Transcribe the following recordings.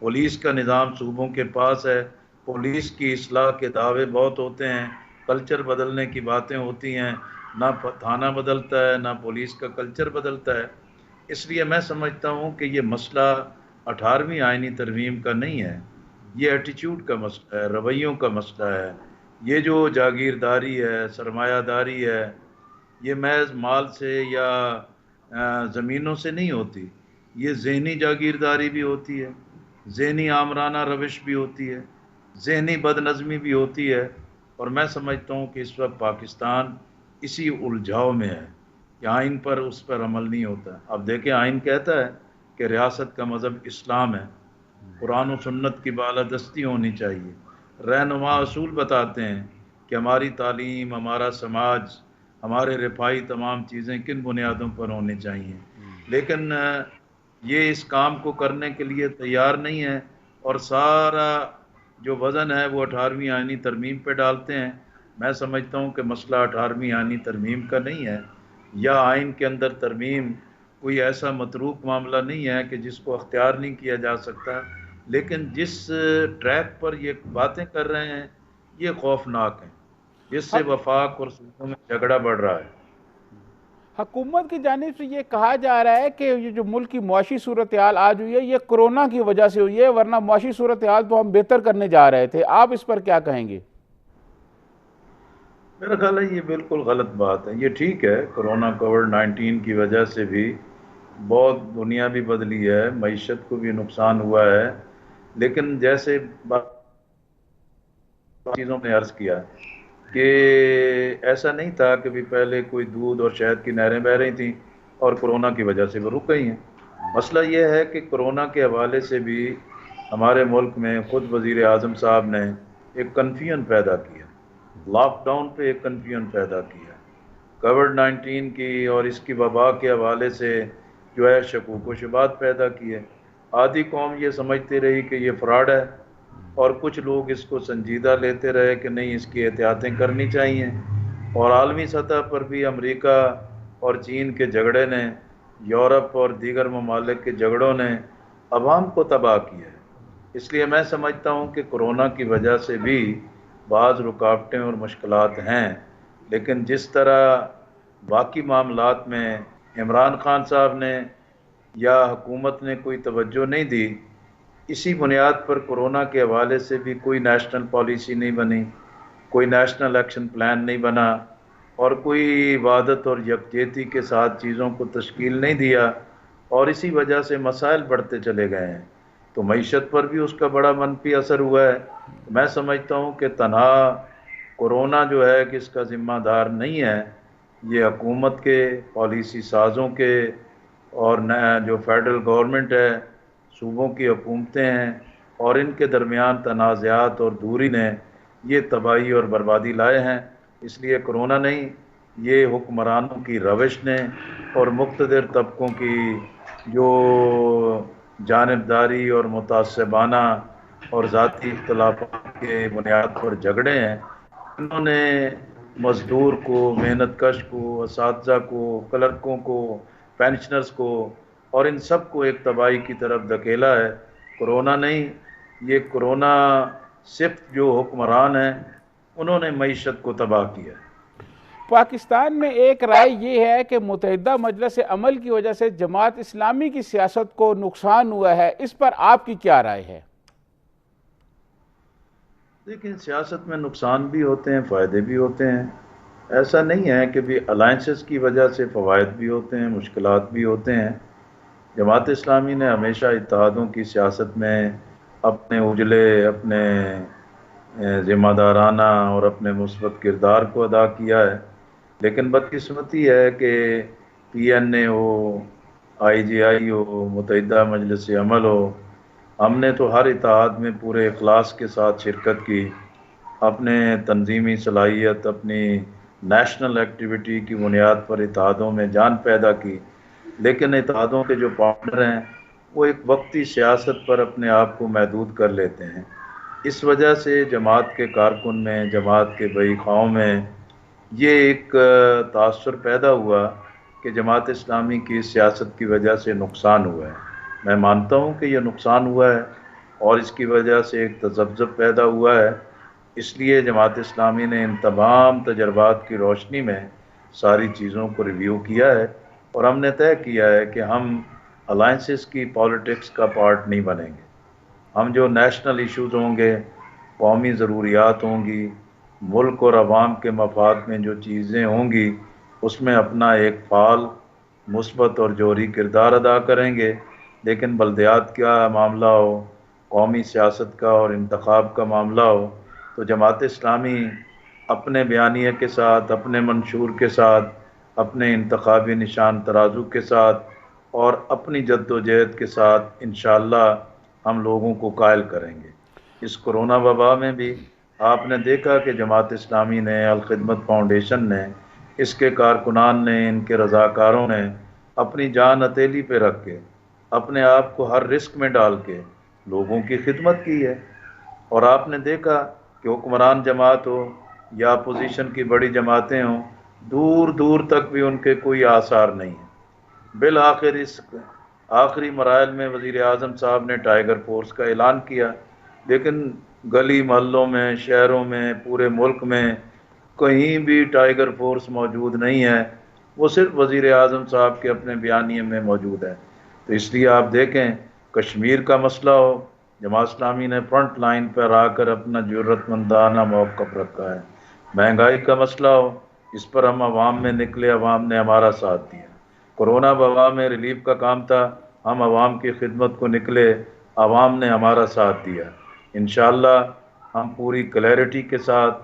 Police کا نظام صوبوں کے پاس ہے، پولیس کی اصلاح کے دعوے بہت ہوتے ہیں، کلچر بدلنے کی باتیں ہوتی ہیں، نہ تھانہ بدلتا ہے نہ پولیس کا کلچر بدلتا ہے۔ اس لیے میں سمجھتا ہوں کہ یہ مسئلہ 18ویں آئینی ترمیم کا نہیں ہے، یہ ایٹیچیوڈ کا مسئلہ ہے، رویوں کا مسئلہ ہے۔ یہ جو جاگیرداری ہے، سرمایہ داری ہے، یہ محض مال سے یا زمینوں سے نہیں ہوتی، یہ ذہنی جاگیرداری بھی ہوتی ہے، ذہنی آمرانہ روش بھی ہوتی ہے، ذہنی بد نظمی بھی ہوتی ہے۔ اور میں سمجھتا ہوں کہ اس وقت پاکستان اسی الجھاؤ میں ہے کہ آئین پر اس پر عمل نہیں ہوتا۔ اب دیکھیں، آئین کہتا ہے کہ ریاست کا مذہب اسلام ہے، قرآن و سنت کی بالادستی ہونی چاہیے، رہنما اصول بتاتے ہیں کہ ہماری تعلیم، ہمارا سماج، ہمارے رفاہی تمام چیزیں کن بنیادوں پر ہونی چاہیے، لیکن یہ اس کام کو کرنے کے لیے تیار نہیں ہے، اور سارا جو وزن ہے وہ 18ویں آئینی ترمیم پہ ڈالتے ہیں۔ میں سمجھتا ہوں کہ مسئلہ 18ویں آئینی ترمیم کا نہیں ہے، یا آئین کے اندر ترمیم کوئی ایسا متروک معاملہ نہیں ہے کہ جس کو اختیار نہیں کیا جا سکتا، لیکن جس ٹریک پر یہ باتیں کر رہے ہیں یہ خوفناک ہیں، جس سے وفاق اور صوبوں میں جھگڑا بڑھ رہا ہے۔ حکومت کی جانب سے یہ کہا جا رہا ہے کہ یہ جو ملک کی معاشی صورتحال آج ہوئی ہے یہ کرونا کی وجہ سے ہوئی ہے، ورنہ معاشی صورتحال تو ہم بہتر کرنے جا رہے تھے۔ آپ اس پر کیا کہیں گے؟ میرا خیال ہے یہ بالکل غلط بات ہے۔ یہ ٹھیک ہے، کرونا کووڈ-19 کی وجہ سے بھی بہت دنیا بھی بدلی ہے، معیشت کو بھی نقصان ہوا ہے، لیکن جیسے چیزوں نے عرض کیا کہ ایسا نہیں تھا کہ بھی پہلے کوئی دودھ اور شہد کی نہریں بہہ رہی تھیں اور کرونا کی وجہ سے وہ رک گئی ہیں۔ مسئلہ یہ ہے کہ کرونا کے حوالے سے بھی ہمارے ملک میں خود وزیر اعظم صاحب نے ایک کنفیوژن پیدا کیا، لاک ڈاؤن پہ ایک کنفیوژن پیدا کیا، کووڈ-19 کی اور اس کی وبا کے حوالے سے جو ہے شکوک و شبہات پیدا کیے۔ آدھی قوم یہ سمجھتی رہی کہ یہ فراڈ ہے، اور کچھ لوگ اس کو سنجیدہ لیتے رہے کہ نہیں، اس کی احتیاطیں کرنی چاہیے۔ اور عالمی سطح پر بھی امریکہ اور چین کے جھگڑے نے، یورپ اور دیگر ممالک کے جھگڑوں نے عوام کو تباہ کیا ہے۔ اس لیے میں سمجھتا ہوں کہ کرونا کی وجہ سے بھی بعض رکاوٹیں اور مشکلات ہیں، لیکن جس طرح باقی معاملات میں عمران خان صاحب نے یا حکومت نے کوئی توجہ نہیں دی، اسی بنیاد پر کرونا کے حوالے سے بھی کوئی نیشنل پالیسی نہیں بنی، کوئی نیشنل ایکشن پلان نہیں بنا، اور کوئی وحدت اور یکجہتی کے ساتھ چیزوں کو تشکیل نہیں دیا، اور اسی وجہ سے مسائل بڑھتے چلے گئے ہیں، تو معیشت پر بھی اس کا بڑا منفی اثر ہوا ہے۔ میں سمجھتا ہوں کہ تنہا کرونا جو ہے کہ اس کا ذمہ دار نہیں ہے، یہ حکومت کے، پالیسی سازوں کے، اور جو فیڈرل گورنمنٹ ہے، صوبوں کی حکومتیں ہیں، اور ان کے درمیان تنازعات اور دوری نے یہ تباہی اور بربادی لائے ہیں۔ اس لیے کرونا نہیں، یہ حکمرانوں کی روش نے اور مقتدر طبقوں کی جو جانبداری اور متعصبانہ اور ذاتی اختلافات کے بنیاد پر جھگڑے ہیں، انہوں نے مزدور کو، محنت کش کو، اساتذہ کو، کلرکوں کو، پینشنرز کو، اور ان سب کو ایک تباہی کی طرف دھکیلا ہے۔ کرونا نہیں، یہ کرونا صرف جو حکمران ہیں انہوں نے معیشت کو تباہ کیا ہے۔ پاکستان میں ایک رائے یہ ہے کہ متحدہ مجلس عمل کی وجہ سے جماعت اسلامی کی سیاست کو نقصان ہوا ہے، اس پر آپ کی کیا رائے ہے؟ لیکن سیاست میں نقصان بھی ہوتے ہیں، فائدے بھی ہوتے ہیں، ایسا نہیں ہے کہ بھی الائنسز کی وجہ سے فوائد بھی ہوتے ہیں، مشکلات بھی ہوتے ہیں۔ جماعت اسلامی نے ہمیشہ اتحادوں کی سیاست میں اپنے اجلے، اپنے ذمہ دارانہ اور اپنے مثبت کردار کو ادا کیا ہے، لیکن بدقسمتی ہے کہ پی این اے ہو، آئی جی آئی ہو، متحدہ مجلس عمل ہو، ہم نے تو ہر اتحاد میں پورے اخلاص کے ساتھ شرکت کی، اپنے تنظیمی صلاحیت، اپنی نیشنل ایکٹیویٹی کی بنیاد پر اتحادوں میں جان پیدا کی، لیکن اتحادوں کے جو پارٹنر ہیں وہ ایک وقتی سیاست پر اپنے آپ کو محدود کر لیتے ہیں۔ اس وجہ سے جماعت کے کارکن میں، جماعت کے بئی خواہوں میں یہ ایک تاثر پیدا ہوا کہ جماعت اسلامی کی سیاست کی وجہ سے نقصان ہوا ہے۔ میں مانتا ہوں کہ یہ نقصان ہوا ہے، اور اس کی وجہ سے ایک تذبذب پیدا ہوا ہے۔ اس لیے جماعت اسلامی نے ان تمام تجربات کی روشنی میں ساری چیزوں کو ریویو کیا ہے، اور ہم نے طے کیا ہے کہ ہم الائنسز کی پالیٹکس کا پارٹ نہیں بنیں گے۔ ہم جو نیشنل ایشوز ہوں گے، قومی ضروریات ہوں گی، ملک اور عوام کے مفاد میں جو چیزیں ہوں گی، اس میں اپنا ایک فعال، مثبت اور جوہری کردار ادا کریں گے۔ لیکن بلدیات کا معاملہ ہو، قومی سیاست کا اور انتخاب کا معاملہ ہو، تو جماعت اسلامی اپنے بیانیے کے ساتھ، اپنے منشور کے ساتھ، اپنے انتخابی نشان ترازو کے ساتھ اور اپنی جد و جہد کے ساتھ انشاءاللہ ہم لوگوں کو قائل کریں گے۔ اس کرونا وبا میں بھی آپ نے دیکھا کہ جماعت اسلامی نے، الخدمت فاؤنڈیشن نے، اس کے کارکنان نے، ان کے رضاکاروں نے اپنی جان ہتھیلی پہ رکھ کے، اپنے آپ کو ہر رسک میں ڈال کے لوگوں کی خدمت کی ہے۔ اور آپ نے دیکھا کہ حکمران جماعت ہو یا اپوزیشن کی بڑی جماعتیں ہوں، دور دور تک بھی ان کے کوئی آثار نہیں ہیں۔ بالآخر اس آخری مراحل میں وزیر اعظم صاحب نے ٹائیگر فورس کا اعلان کیا، لیکن گلی محلوں میں، شہروں میں، پورے ملک میں کہیں بھی ٹائیگر فورس موجود نہیں ہے، وہ صرف وزیر اعظم صاحب کے اپنے بیانیے میں موجود ہے۔ تو اس لیے آپ دیکھیں، کشمیر کا مسئلہ ہو، جماعت اسلامی نے فرنٹ لائن پر آ کر اپنا جرت مندانہ موقف رکھا ہے۔ مہنگائی کا مسئلہ ہو، اس پر ہم عوام میں نکلے، عوام نے ہمارا ساتھ دیا۔ کورونا وبا میں ریلیف کا کام تھا، ہم عوام کی خدمت کو نکلے، عوام نے ہمارا ساتھ دیا۔ انشاءاللہ ہم پوری کلیئرٹی کے ساتھ،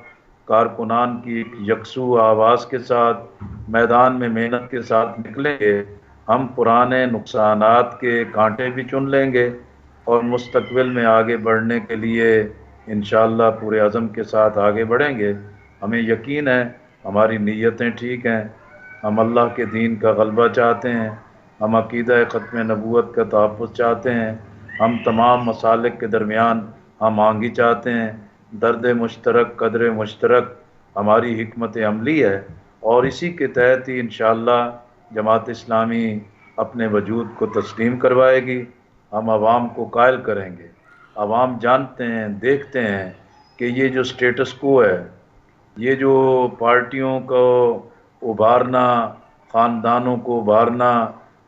کارکنان کی یکسو آواز کے ساتھ، میدان میں محنت کے ساتھ نکلیں گے۔ ہم پرانے نقصانات کے کانٹے بھی چن لیں گے اور مستقبل میں آگے بڑھنے کے لیے انشاءاللہ پورے عزم کے ساتھ آگے بڑھیں گے۔ ہمیں یقین ہے ہماری نیتیں ٹھیک ہیں، ہم اللہ کے دین کا غلبہ چاہتے ہیں، ہم عقیدہ ختم نبوت کا تحفظ چاہتے ہیں، ہم تمام مسالک کے درمیان ہم آہنگی چاہتے ہیں، درد مشترک، قدر مشترک ہماری حکمت عملی ہے، اور اسی کے تحت ہی انشاءاللہ جماعت اسلامی اپنے وجود کو تسلیم کروائے گی۔ ہم عوام کو قائل کریں گے۔ عوام جانتے ہیں، دیکھتے ہیں کہ یہ جو سٹیٹس کو ہے، یہ جو پارٹیوں کو ابھارنا، خاندانوں کو ابھارنا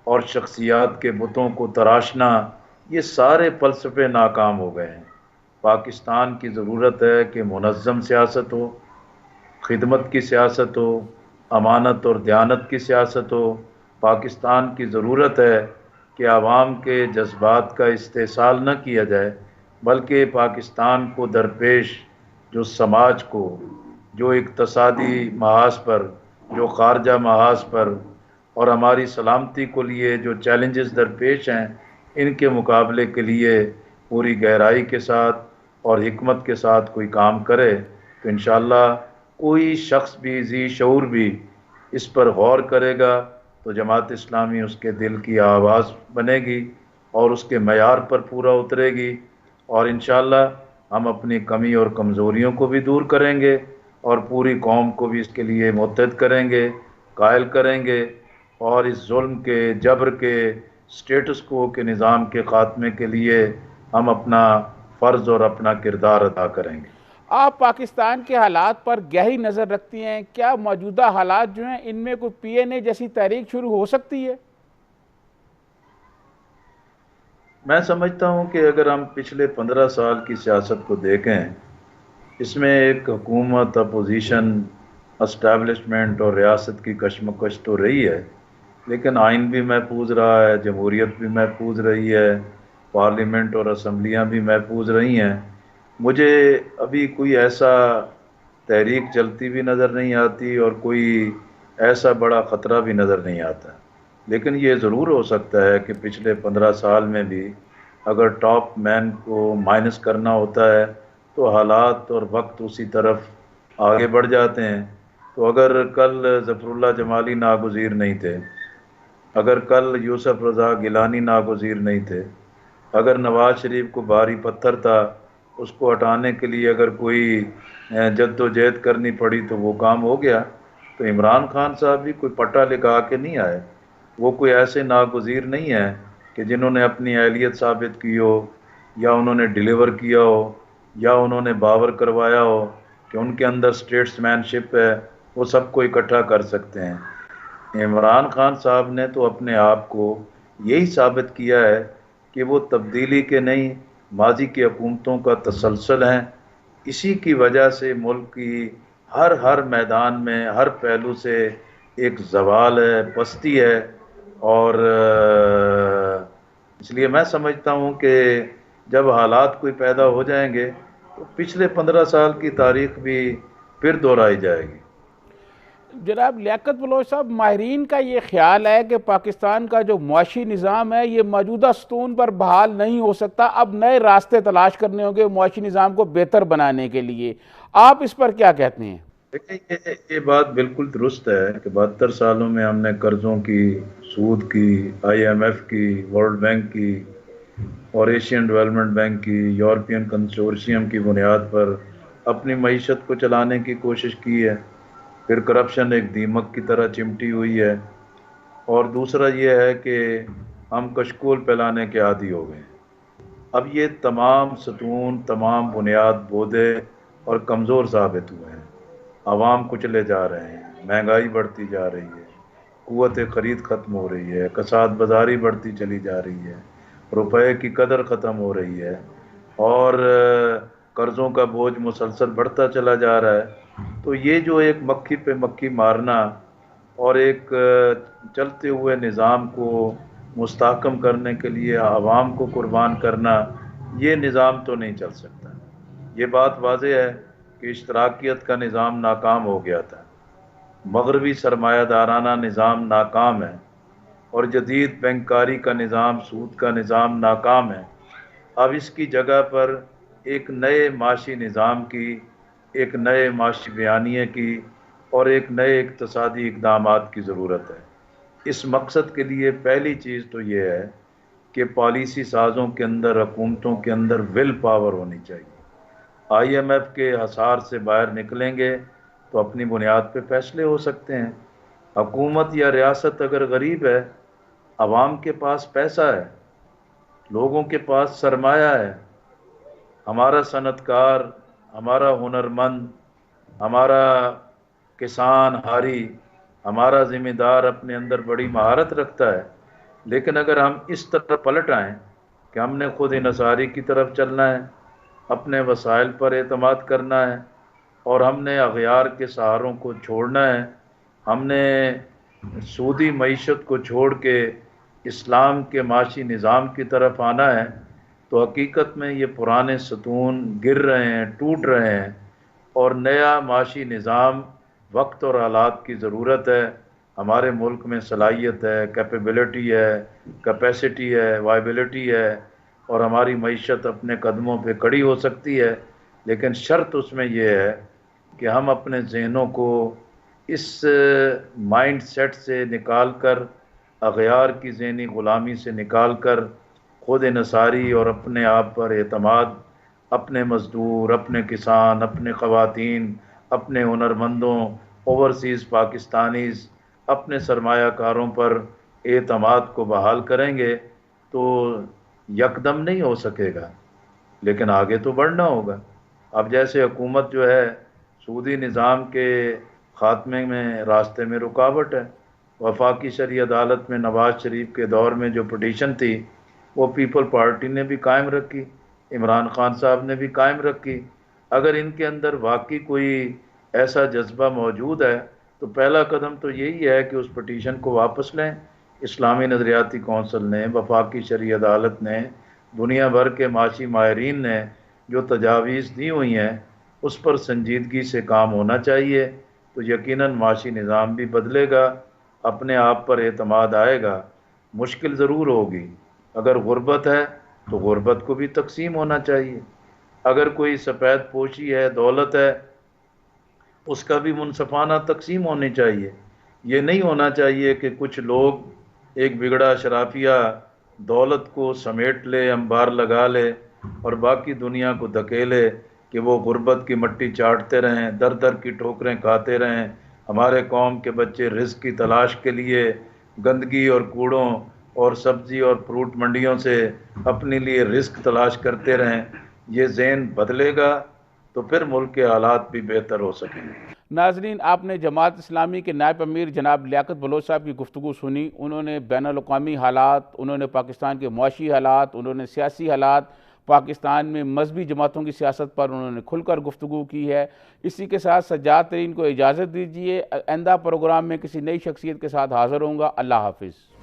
اور شخصیات کے بتوں کو تراشنا، یہ سارے فلسفے ناکام ہو گئے ہیں۔ پاکستان کی ضرورت ہے کہ منظم سیاست ہو، خدمت کی سیاست ہو، امانت اور دیانت کی سیاست ہو۔ پاکستان کی ضرورت ہے کہ عوام کے جذبات کا استحصال نہ کیا جائے، بلکہ پاکستان کو درپیش جو سماج کو، جو اقتصادی محاذ پر، جو خارجہ محاذ پر اور ہماری سلامتی کو لیے جو چیلنجز درپیش ہیں، ان کے مقابلے کے لیے پوری گہرائی کے ساتھ اور حکمت کے ساتھ کوئی کام کرے، تو انشاءاللہ کوئی شخص بھی، ذی شعور بھی اس پر غور کرے گا تو جماعت اسلامی اس کے دل کی آواز بنے گی اور اس کے معیار پر پورا اترے گی، اور انشاءاللہ ہم اپنی کمی اور کمزوریوں کو بھی دور کریں گے اور پوری قوم کو بھی اس کے لیے متحد کریں گے، قائل کریں گے، اور اس ظلم کے، جبر کے، سٹیٹس کو کے نظام کے خاتمے کے لیے ہم اپنا فرض اور اپنا کردار ادا کریں گے۔ آپ پاکستان کے حالات پر گہری نظر رکھتی ہیں، کیا موجودہ حالات جو ہیں ان میں کوئی پی این اے جیسی تحریک شروع ہو سکتی ہے؟ میں سمجھتا ہوں کہ اگر ہم پچھلے 15 سال کی سیاست کو دیکھیں، اس میں ایک حکومت، اپوزیشن، اسٹیبلشمنٹ اور ریاست کی کشمکش تو رہی ہے، لیکن آئین بھی محفوظ رہا ہے، جمہوریت بھی محفوظ رہی ہے، پارلیمنٹ اور اسمبلیاں بھی محفوظ رہی ہیں۔ مجھے ابھی کوئی ایسا تحریک چلتی بھی نظر نہیں آتی اور کوئی ایسا بڑا خطرہ بھی نظر نہیں آتا، لیکن یہ ضرور ہو سکتا ہے کہ پچھلے 15 سال میں بھی اگر ٹاپ مین کو مائنس کرنا ہوتا ہے تو حالات اور وقت اسی طرف آگے بڑھ جاتے ہیں۔ تو اگر کل ظفر اللہ جمالی ناگزیر نہیں تھے، اگر کل یوسف رضا گیلانی ناگزیر نہیں تھے، اگر نواز شریف کو بھاری پتھر تھا، اس کو ہٹانے کے لیے اگر کوئی جد و جہد کرنی پڑی تو وہ کام ہو گیا، تو عمران خان صاحب بھی کوئی پٹا لگا کے نہیں آئے، وہ کوئی ایسے ناگزیر نہیں ہیں کہ جنہوں نے اپنی اہلیت ثابت کی ہو یا انہوں نے ڈیلیور کیا ہو یا انہوں نے باور کروایا ہو کہ ان کے اندر اسٹیٹس مین شپ ہے، وہ سب کو اکٹھا کر سکتے ہیں۔ عمران خان صاحب نے تو اپنے آپ کو یہی ثابت کیا ہے کہ وہ تبدیلی کے نہیں، ماضی کی حکومتوں کا تسلسل ہیں۔ اسی کی وجہ سے ملک کی ہر میدان میں، ہر پہلو سے ایک زوال ہے، پستی ہے، اور اس لیے میں سمجھتا ہوں کہ جب حالات کوئی پیدا ہو جائیں گے تو پچھلے 15 سال کی تاریخ بھی پھر دہرائی جائے گی۔ جناب لیاقت بلوچ صاحب، ماہرین کا یہ خیال ہے کہ پاکستان کا جو معاشی نظام ہے یہ موجودہ ستون پر بحال نہیں ہو سکتا، اب نئے راستے تلاش کرنے ہوں گے معاشی نظام کو بہتر بنانے کے لیے۔ آپ اس پر کیا کہتے ہیں؟ دیکھیں، یہ بات بالکل درست ہے کہ 72 سالوں میں ہم نے قرضوں کی، سود کی، IMF کی، ورلڈ بینک کی اور ایشین ڈیولپمنٹ بینک کی، یورپین کنسورشیم کی بنیاد پر اپنی معیشت کو چلانے کی کوشش کی ہے۔ پھر کرپشن ایک دیمک کی طرح چمٹی ہوئی ہے، اور دوسرا یہ ہے کہ ہم کشکول پھیلانے کے عادی ہو گئے ہیں۔ اب یہ تمام ستون، تمام بنیاد بودے اور کمزور ثابت ہوئے ہیں۔ عوام کچلے جا رہے ہیں، مہنگائی بڑھتی جا رہی ہے، قوت خرید ختم ہو رہی ہے، کساد بازاری بڑھتی چلی جا رہی ہے، روپے کی قدر ختم ہو رہی ہے، اور قرضوں کا بوجھ مسلسل بڑھتا چلا جا رہا ہے۔ تو یہ جو ایک مکھی پہ مکھی مارنا اور ایک چلتے ہوئے نظام کو مستحکم کرنے کے لیے عوام کو قربان کرنا، یہ نظام تو نہیں چل سکتا۔ یہ بات واضح ہے کہ اشتراکیت کا نظام ناکام ہو گیا تھا، مغربی سرمایہ دارانہ نظام ناکام ہے، اور جدید بینکاری کا نظام، سود کا نظام ناکام ہے۔ اب اس کی جگہ پر ایک نئے معاشی نظام کی، ایک نئے معاشی بیانیے کی اور ایک نئے اقتصادی اقدامات کی ضرورت ہے۔ اس مقصد کے لیے پہلی چیز تو یہ ہے کہ پالیسی سازوں کے اندر، حکومتوں کے اندر ول پاور ہونی چاہیے۔ IMF کے حصار سے باہر نکلیں گے تو اپنی بنیاد پہ فیصلے ہو سکتے ہیں۔ حکومت یا ریاست اگر غریب ہے، عوام کے پاس پیسہ ہے، لوگوں کے پاس سرمایہ ہے، ہمارا صنعت کار، ہمارا ہنرمند، ہمارا کسان ہاری، ہمارا ذمہ دار اپنے اندر بڑی مہارت رکھتا ہے، لیکن اگر ہم اس طرح پلٹ آئیں کہ ہم نے خود انحصاری کی طرف چلنا ہے، اپنے وسائل پر اعتماد کرنا ہے، اور ہم نے اغیار کے سہاروں کو چھوڑنا ہے، ہم نے سودی معیشت کو چھوڑ کے اسلام کے معاشی نظام کی طرف آنا ہے، تو حقیقت میں یہ پرانے ستون گر رہے ہیں، ٹوٹ رہے ہیں، اور نیا معاشی نظام وقت اور حالات کی ضرورت ہے۔ ہمارے ملک میں صلاحیت ہے، کیپیبلٹی ہے، کیپیسٹی ہے، وائبلٹی ہے، اور ہماری معیشت اپنے قدموں پہ کھڑی ہو سکتی ہے، لیکن شرط اس میں یہ ہے کہ ہم اپنے ذہنوں کو اس مائنڈ سیٹ سے نکال کر، اغیار کی ذہنی غلامی سے نکال کر، خود انحصاری اور اپنے آپ پر اعتماد، اپنے مزدور، اپنے کسان، اپنے خواتین، اپنے ہنرمندوں، اوورسیز پاکستانیز، اپنے سرمایہ کاروں پر اعتماد کو بحال کریں گے تو یکدم نہیں ہو سکے گا، لیکن آگے تو بڑھنا ہوگا۔ اب جیسے حکومت جو ہے سودی نظام کے خاتمے میں راستے میں رکاوٹ ہے۔ وفاقی شرعی عدالت میں نواز شریف کے دور میں جو پٹیشن تھی، وہ پیپل پارٹی نے بھی قائم رکھی، عمران خان صاحب نے بھی قائم رکھی۔ اگر ان کے اندر واقعی کوئی ایسا جذبہ موجود ہے تو پہلا قدم تو یہی ہے کہ اس پٹیشن کو واپس لیں۔ اسلامی نظریاتی کونسل نے، وفاقی شرعی عدالت نے، دنیا بھر کے معاشی ماہرین نے جو تجاویز دی ہوئی ہیں، اس پر سنجیدگی سے کام ہونا چاہیے، تو یقیناً معاشی نظام بھی بدلے گا، اپنے آپ پر اعتماد آئے گا۔ مشکل ضرور ہوگی، اگر غربت ہے تو غربت کو بھی تقسیم ہونا چاہیے، اگر کوئی سفید پوشی ہے، دولت ہے، اس کا بھی منصفانہ تقسیم ہونی چاہیے۔ یہ نہیں ہونا چاہیے کہ کچھ لوگ، ایک بگڑا اشرافیہ، دولت کو سمیٹ لے، انبار لگا لے، اور باقی دنیا کو دھکیلے کہ وہ غربت کی مٹی چاٹتے رہیں، در در کی ٹھوکریں کھاتے رہیں، ہمارے قوم کے بچے رزق کی تلاش کے لیے گندگی اور کوڑوں اور سبزی اور فروٹ منڈیوں سے اپنے لیے رزق تلاش کرتے رہیں، یہ ذہن بدلے گا تو پھر ملک کے حالات بھی بہتر ہو سکیں گے۔ ناظرین، آپ نے جماعت اسلامی کے نائب امیر جناب لیاقت بلوچ صاحب کی گفتگو سنی۔ انہوں نے بین الاقوامی حالات، انہوں نے پاکستان کے معاشی حالات، انہوں نے سیاسی حالات، پاکستان میں مذہبی جماعتوں کی سیاست پر انہوں نے کھل کر گفتگو کی ہے۔ اسی کے ساتھ سجاد ترین کو اجازت دیجیے، آئندہ پروگرام میں کسی نئی شخصیت کے ساتھ حاضر ہوں گا۔ اللہ حافظ۔